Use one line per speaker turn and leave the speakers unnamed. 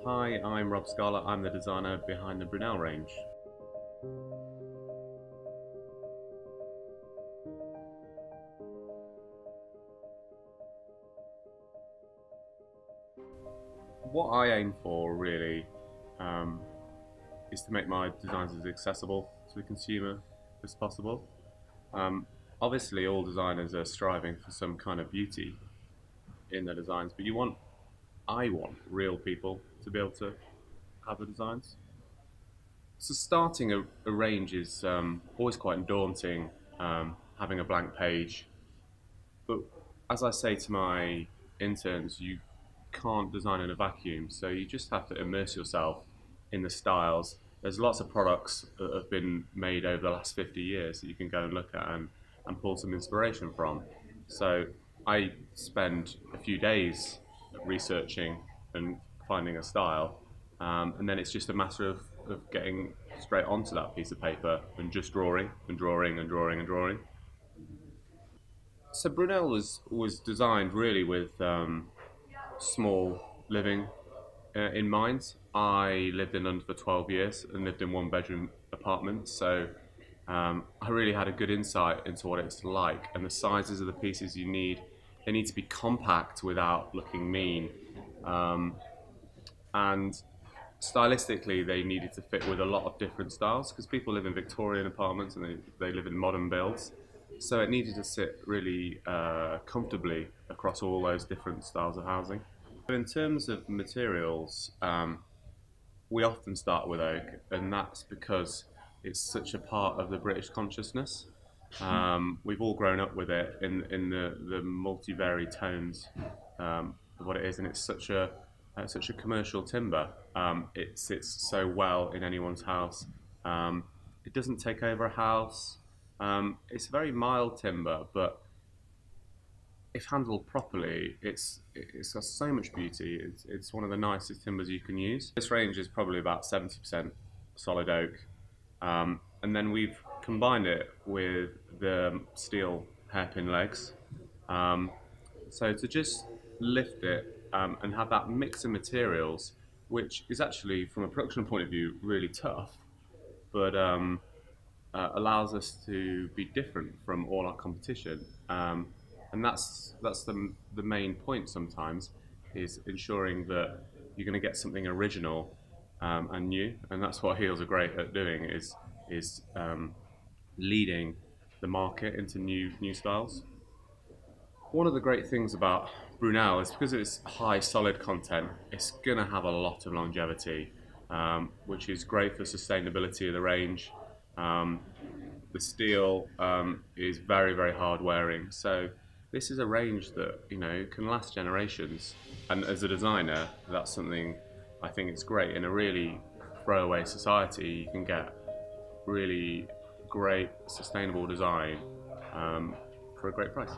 Hi, I'm Rob Scarlett. I'm the designer behind the Brunel range. What I aim for really um, is to make my designs as accessible to the consumer as possible. Um, Obviously, all designers are striving for some kind of beauty in their designs, but I want real people to be able to have the designs. So starting a range is always quite daunting, having a blank page. But as I say to my interns, you can't design in a vacuum, so you just have to immerse yourself in the styles. There's lots of products that have been made over the last 50 years that you can go and look at and pull some inspiration from. So I spend a few days researching and finding a style, and then it's just a matter of getting straight onto that piece of paper and just drawing and drawing and drawing and drawing. So Brunel was designed really with small living in mind. I lived in London for 12 years and lived in one bedroom apartments, so I really had a good insight into what it's like and the sizes of the pieces you need. They need to be compact without looking mean, and stylistically they needed to fit with a lot of different styles because people live in Victorian apartments and they live in modern builds. So it needed to sit really comfortably across all those different styles of housing. In terms of materials, we often start with oak, and that's because it's such a part of the British consciousness. We've all grown up with it in the multi-varied tones of what it is, and it's such a commercial timber. It sits so well in anyone's house. It doesn't take over a house. It's a very mild timber, but if handled properly, it's got so much beauty. It's one of the nicest timbers you can use. This range is probably about 70% solid oak, and then we've combined it with the steel hairpin legs. So to just lift it and have that mix of materials, which is actually, from a production point of view, really tough, but allows us to be different from all our competition. And that's the main point sometimes, is ensuring that you're going to get something original and new, and that's what heels are great at doing, is leading the market into new styles. One of the great things about Brunel is because it's high solid content, it's going to have a lot of longevity, which is great for sustainability of the range. The steel is very hard wearing, so this is a range that can last generations. And as a designer, that's something I think it's great. In a really throwaway society, you can get really great sustainable design for a great price.